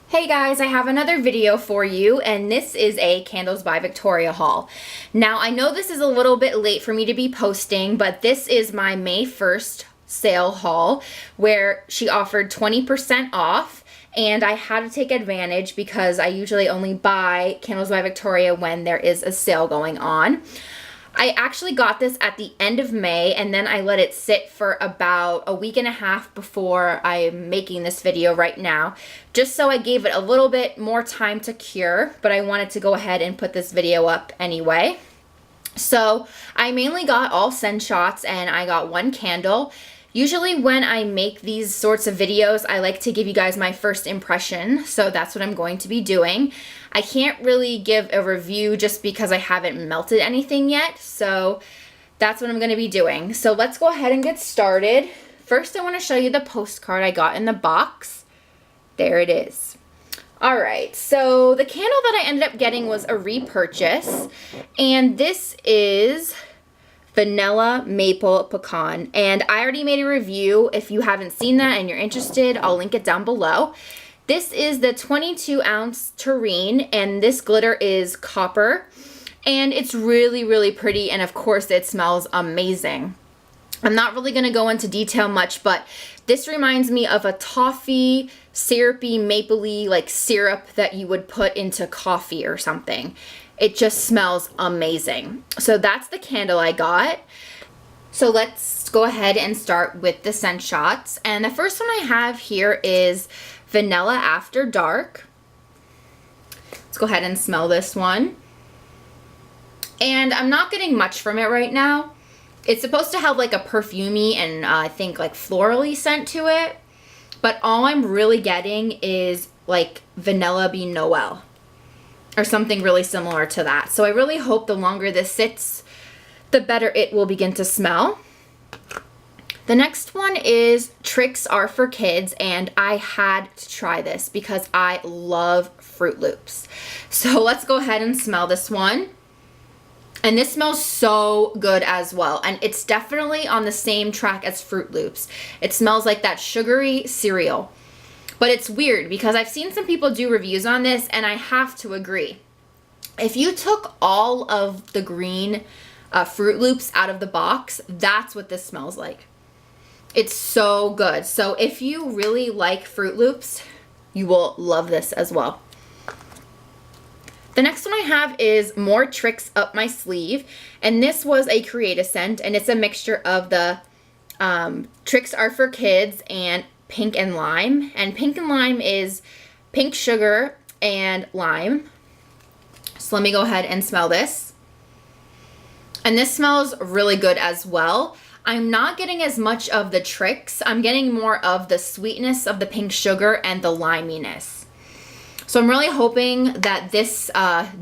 Hey guys, I have another video for you, and this is a Candles by Victoria haul. Now, I know this is a little bit late for me to be posting, but this is my May 1st sale haul where she offered 20% off, and I had to take advantage because I usually only buy Candles by Victoria when there is a sale going on. I actually got this at the end of May, and then I let it sit for about a week and a half before I'm making this video right now, just so I gave it a little bit more time to cure, but I wanted to go ahead and put this video up anyway. So I mainly got all scent shots, and I got one candle. Usually when I make these sorts of videos, I like to give you guys my first impression, so that's what I'm going to be doing. I can't really give a review just because I haven't melted anything yet, so that's what I'm going to be doing. So let's go ahead and get started. First, I want to show you the postcard I got in the box. There it is. Alright, so the candle that I ended up getting was a repurchase, and this is Vanilla Maple Pecan, and I already made a review. If you haven't seen that and you're interested, I'll link it down below. This is the 22 ounce tureen, and this glitter is copper, and it's really, really pretty, and of course it smells amazing. I'm not really going to go into detail much, but this reminds me of a toffee, syrupy, mapley like syrup that you would put into coffee or something. It just smells amazing. So that's the candle I got. So let's go ahead and start with the scent shots. And the first one I have here is Vanilla After Dark. Let's go ahead and smell this one. And I'm not getting much from it right now. It's supposed to have like a perfumey and I think like florally scent to it. But all I'm really getting is like Vanilla Bean Noel, or something really similar to that. So I really hope the longer this sits, the better it will begin to smell. The next one is Tricks Are for Kids, and I had to try this because I love Fruit Loops. So let's go ahead and smell this one. And this smells so good as well, and it's definitely on the same track as Fruit Loops. It smells like that sugary cereal. But it's weird because I've seen some people do reviews on this, and I have to agree. If you took all of the green Fruit Loops out of the box, that's what this smells like. It's so good. So if you really like Fruit Loops, you will love this as well. The next one I have is More Tricks Up My Sleeve, and this was a Create a scent, and it's a mixture of the Tricks Are for Kids and Pink and Lime. And Pink and Lime is pink sugar and lime. So let me go ahead and smell this. And this smells really good as well. I'm not getting as much of the tricks. I'm getting more of the sweetness of the pink sugar and the liminess. So I'm really hoping that this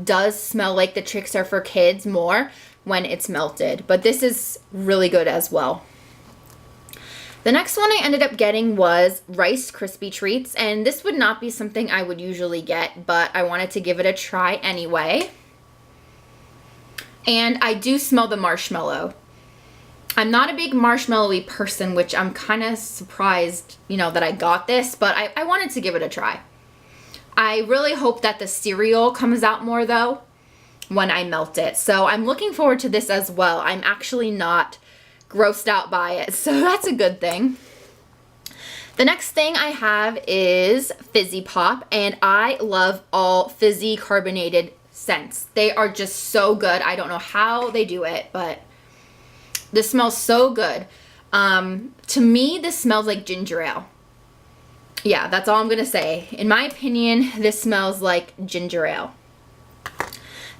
does smell like the Tricks Are for Kids more when it's melted. But this is really good as well. The next one I ended up getting was Rice Krispie Treats, and this would not be something I would usually get, but I wanted to give it a try anyway. And I do smell the marshmallow. I'm not a big marshmallowy person, which I'm kind of surprised, that I got this, but I wanted to give it a try. I really hope that the cereal comes out more, though, when I melt it. So I'm looking forward to this as well. I'm actually not grossed out by it, so that's a good thing. The next thing I have is Fizzy Pop, and I love all fizzy carbonated scents. They are just so good. I don't know how they do it, but this smells so good. To me, this smells like ginger ale. Yeah, that's all I'm gonna say. In my opinion, this smells like ginger ale.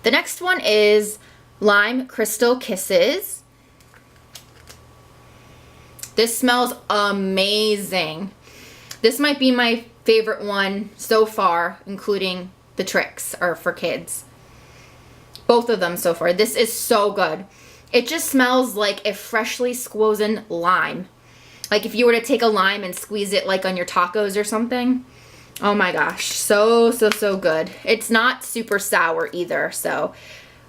The next one is Lime Crystal Kisses. This smells amazing. This might be my favorite one so far, including the Tricks Are for Kids. Both of them so far. This is so good. It just smells like a freshly squozen lime. Like if you were to take a lime and squeeze it like on your tacos or something. Oh my gosh, so good. It's not super sour either, so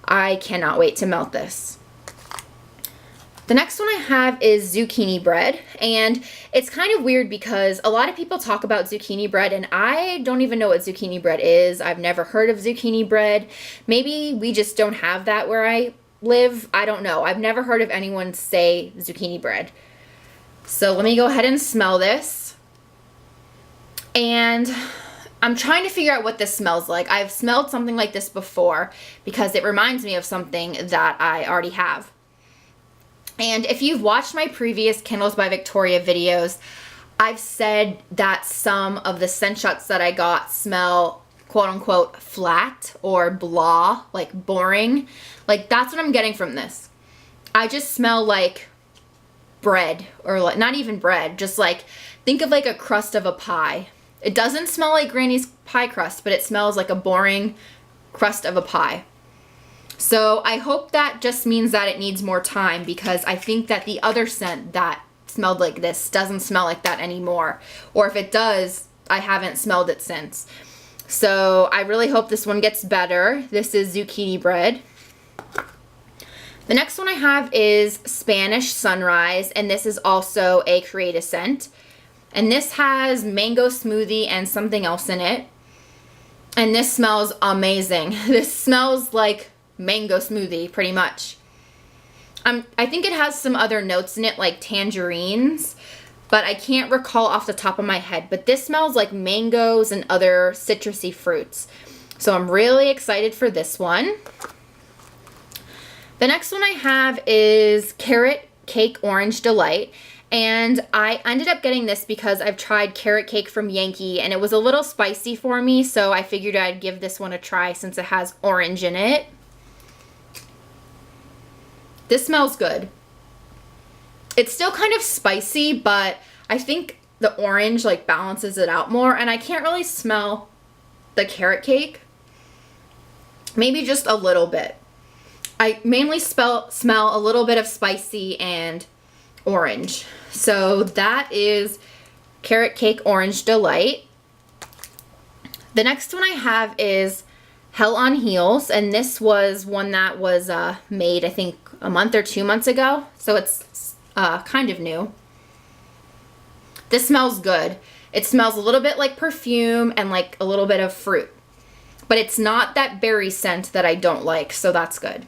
I cannot wait to melt this. The next one I have is zucchini bread, and it's kind of weird because a lot of people talk about zucchini bread and I don't even know what zucchini bread is. I've never heard of zucchini bread. Maybe we just don't have that where I live. I don't know. I've never heard of anyone say zucchini bread. So let me go ahead and smell this. And I'm trying to figure out what this smells like. I've smelled something like this before because it reminds me of something that I already have. And if you've watched my previous Candles by Victoria videos, I've said that some of the scent shots that I got smell quote unquote flat or blah, like boring. Like that's what I'm getting from this. I just smell like bread, or like not even bread, just like think of like a crust of a pie. It doesn't smell like Granny's pie crust, but it smells like a boring crust of a pie. So I hope that just means that it needs more time, because I think that the other scent that smelled like this doesn't smell like that anymore. Or if it does, I haven't smelled it since. So I really hope this one gets better. This is zucchini bread. The next one I have is Spanish Sunrise, and this is also a Create a Scent. And this has mango smoothie and something else in it. And this smells amazing. This smells like mango smoothie, pretty much. I think it has some other notes in it, like tangerines, but I can't recall off the top of my head. But this smells like mangoes and other citrusy fruits. So I'm really excited for this one. The next one I have is Carrot Cake Orange Delight. And I ended up getting this because I've tried carrot cake from Yankee and it was a little spicy for me, so I figured I'd give this one a try since it has orange in it. This smells good. It's still kind of spicy, but I think the orange like balances it out more, and I can't really smell the carrot cake. Maybe just a little bit. I mainly smell a little bit of spicy and orange. So that is Carrot Cake Orange Delight. The next one I have is Hell on Heels, and this was one that was made I think a month or 2 months ago, so it's kind of new. This smells good. It smells a little bit like perfume and like a little bit of fruit, but it's not that berry scent that I don't like, so that's good.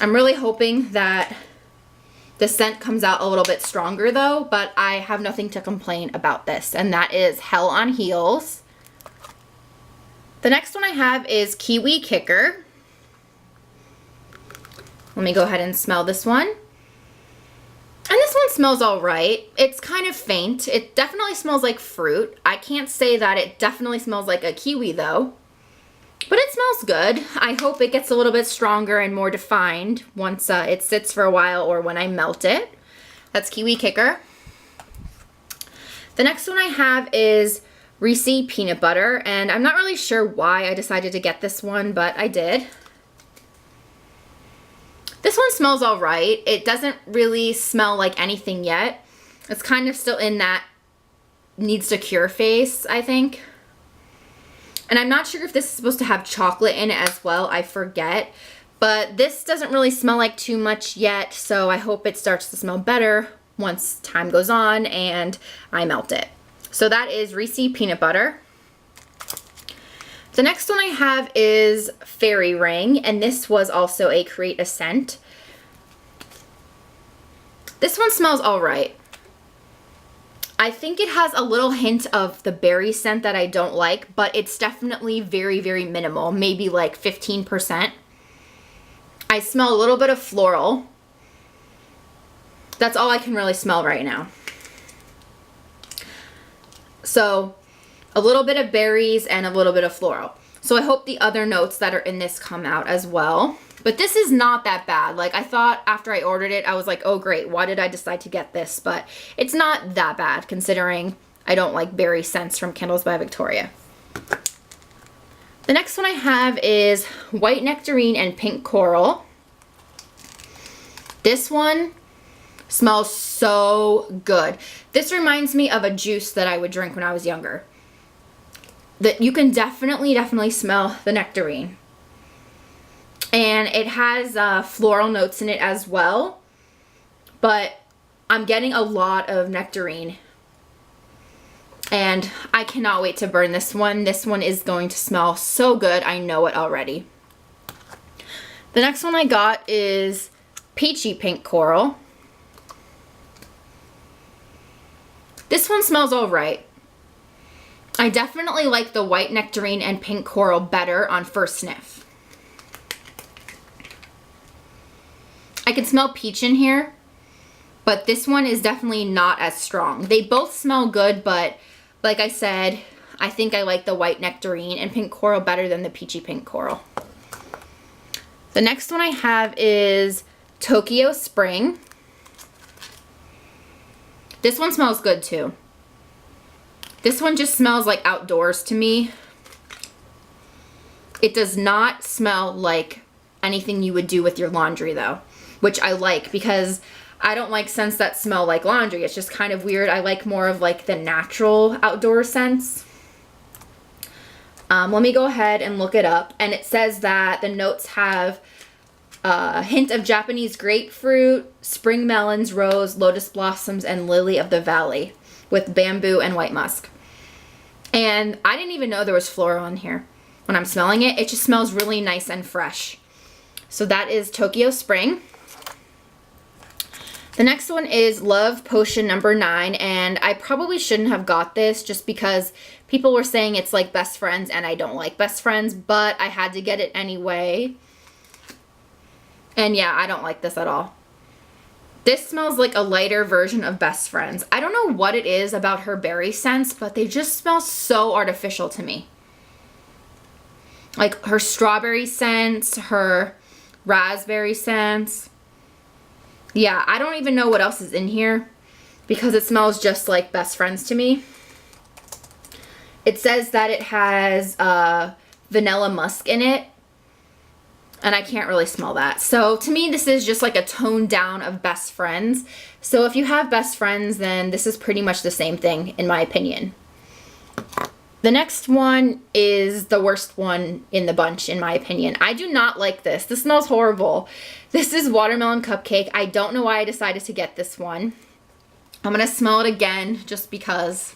I'm really hoping that the scent comes out a little bit stronger though, but I have nothing to complain about this, and that is Hell on Heels. The next one I have is Kiwi Kicker. Let me go ahead and smell this one. And this one smells all right. It's kind of faint. It definitely smells like fruit. I can't say that it definitely smells like a kiwi though, but it smells good. I hope it gets a little bit stronger and more defined once it sits for a while or when I melt it. That's Kiwi Kicker. The next one I have is Reese Peanut Butter, and I'm not really sure why I decided to get this one, but I did. This one smells all right. It doesn't really smell like anything yet. It's kind of still in that needs to cure phase, I think. And I'm not sure if this is supposed to have chocolate in it as well. I forget. But this doesn't really smell like too much yet, so I hope it starts to smell better once time goes on and I melt it. So that is Reese Peanut Butter. The next one I have is Fairy Ring, and this was also a Create a Scent. This one smells all right. I think it has a little hint of the berry scent that I don't like, but it's definitely very, very minimal, maybe like 15%. I smell a little bit of floral. That's all I can really smell right now. So a little bit of berries and a little bit of floral. So I hope the other notes that are in this come out as well. But this is not that bad. Like I thought after I ordered it, I was like, oh great, why did I decide to get this? But it's not that bad considering I don't like berry scents from Candles by Victoria. The next one I have is White Nectarine and Pink Coral. This one smells so good. This reminds me of a juice that I would drink when I was younger. That you can definitely smell the nectarine. And it has floral notes in it as well. but I'm getting a lot of nectarine. And I cannot wait to burn this one. This one is going to smell so good. I know it already. The next one I got is Peachy Pink Coral. This one smells all right. I definitely like the white nectarine and pink coral better on first sniff. I can smell peach in here, but this one is definitely not as strong. They both smell good, but like I said, I think I like the white nectarine and pink coral better than the peachy pink coral. The next one I have is Tokyo Spring. This one smells good too. This one just smells like outdoors to me. It does not smell like anything you would do with your laundry though, which I like because I don't like scents that smell like laundry. It's just kind of weird. I like more of like the natural outdoor scents. Let me go ahead and look it up. And it says that the notes have a hint of Japanese grapefruit, spring melons, rose, lotus blossoms, and lily of the valley with bamboo and white musk. And I didn't even know there was floral in here. When I'm smelling it, it just smells really nice and fresh. So that is Tokyo Spring. The next one is Love Potion number 9, and I probably shouldn't have got this just because people were saying it's like Best Friends, and I don't like Best Friends, but I had to get it anyway. And yeah, I don't like this at all. This smells like a lighter version of Best Friends. I don't know what it is about her berry scents, but they just smell so artificial to me. Like her strawberry scents, her raspberry scents. Yeah, I don't even know what else is in here because it smells just like Best Friends to me. It says that it has vanilla musk in it, and I can't really smell that. So to me, this is just like a tone down of Best Friends. So if you have Best Friends, then this is pretty much the same thing in my opinion. The next one is the worst one in the bunch, in my opinion. I do not like this. This smells horrible. This is Watermelon Cupcake. I don't know why I decided to get this one. I'm going to smell it again just because.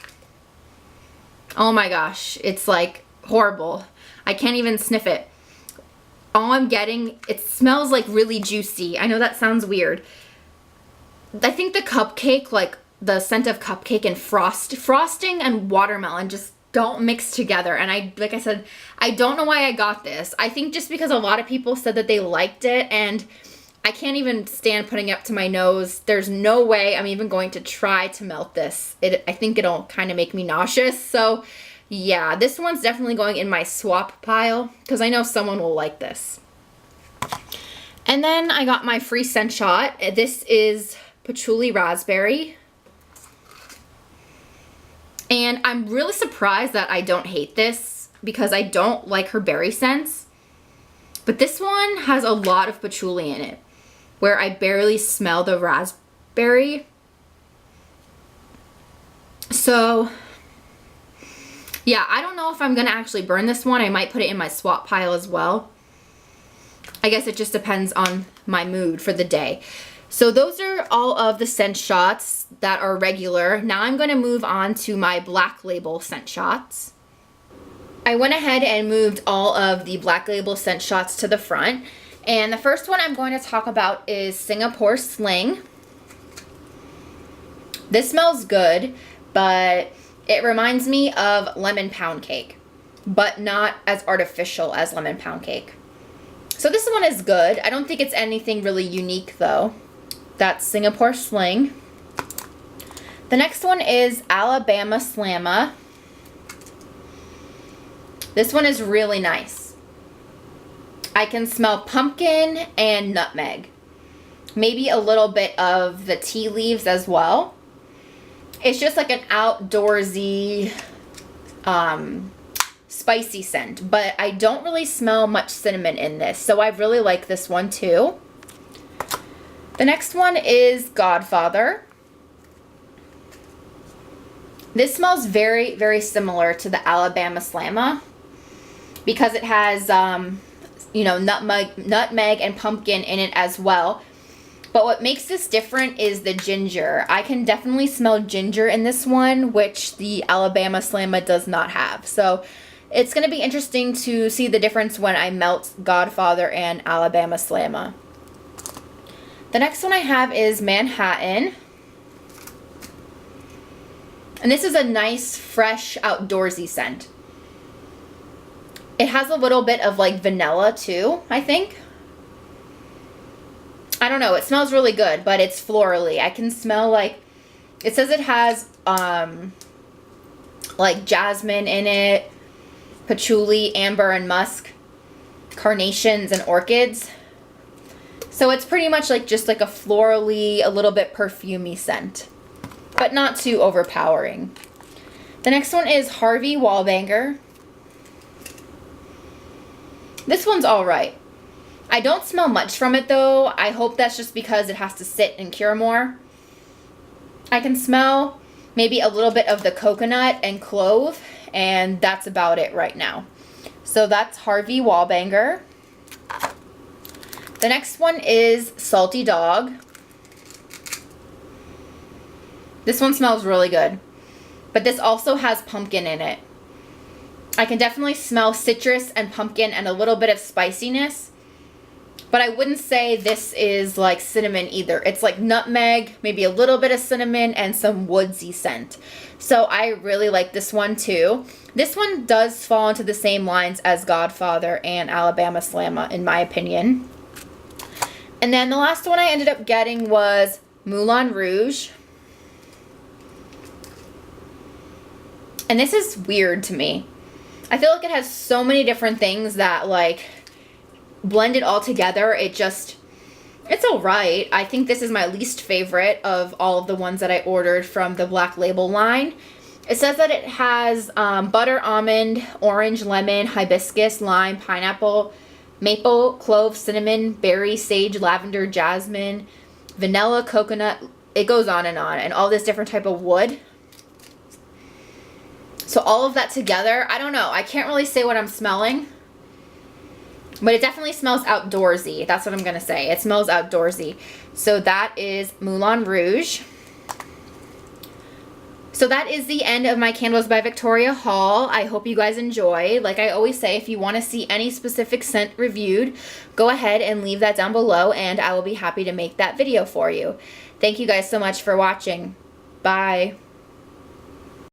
Oh my gosh. It's like horrible. I can't even sniff it. All I'm getting, it smells like really juicy. I know that sounds weird. I think the cupcake, like the scent of cupcake and frosting and watermelon just don't mix together. And like I said, I don't know why I got this. I think just because a lot of people said that they liked it, and I can't even stand putting it up to my nose. There's no way I'm even going to try to melt this. I think it'll kind of make me nauseous. So yeah, this one's definitely going in my swap pile because I know someone will like this. And then I got my free scent shot. This is Patchouli Raspberry. And I'm really surprised that I don't hate this because I don't like her berry scents. But this one has a lot of patchouli in it, where I barely smell the raspberry. So yeah, I don't know if I'm going to actually burn this one. I might put it in my swap pile as well. I guess it just depends on my mood for the day. So those are all of the scent shots that are regular. Now I'm going to move on to my Black Label scent shots. I went ahead and moved all of the Black Label scent shots to the front. And the first one I'm going to talk about is Singapore Sling. This smells good, but it reminds me of lemon pound cake, but not as artificial as lemon pound cake. So this one is good. I don't think it's anything really unique though. That's Singapore Sling. The next one is Alabama Slamma. This one is really nice. I can smell pumpkin and nutmeg. Maybe a little bit of the tea leaves as well. It's just like an outdoorsy, spicy scent. But I don't really smell much cinnamon in this. So I really like this one too. The next one is Godfather. This smells very, very similar to the Alabama Slamma because it has, you know, nutmeg and pumpkin in it as well. But what makes this different is the ginger. I can definitely smell ginger in this one, which the Alabama Slamma does not have. So it's going to be interesting to see the difference when I melt Godfather and Alabama Slamma. The next one I have is Manhattan. And this is a nice, fresh, outdoorsy scent. It has a little bit of like vanilla too, I think. I don't know, it smells really good, but it's florally. I can smell like, it says it has like jasmine in it, patchouli, amber, and musk, carnations, and orchids. So it's pretty much like just like a florally, a little bit perfumey scent, but not too overpowering. The next one is Harvey Wallbanger. This one's all right. I don't smell much from it though. I hope that's just because it has to sit and cure more. I can smell maybe a little bit of the coconut and clove, and that's about it right now. So that's Harvey Wallbanger. The next one is Salty Dog. This one smells really good, but this also has pumpkin in it. I can definitely smell citrus and pumpkin and a little bit of spiciness, but I wouldn't say this is like cinnamon either. It's like nutmeg, maybe a little bit of cinnamon, and some woodsy scent. So I really like this one too. This one does fall into the same lines as Godfather and Alabama Slamma in my opinion. And then the last one I ended up getting was Moulin Rouge. And this is weird to me. I feel like it has so many different things that like blend it all together. It's alright. I think this is my least favorite of all of the ones that I ordered from the Black Label line. It says that it has butter, almond, orange, lemon, hibiscus, lime, pineapple, maple, clove, cinnamon, berry, sage, lavender, jasmine, vanilla, coconut. It goes on, and all this different type of wood. So all of that together, I don't know. I can't really say what I'm smelling, but it definitely smells outdoorsy. That's what I'm going to say. It smells outdoorsy. So that is Moulin Rouge. So that is the end of my Candles by Victoria haul. I hope you guys enjoy. Like I always say, if you want to see any specific scent reviewed, go ahead and leave that down below and I will be happy to make that video for you. Thank you guys so much for watching. Bye.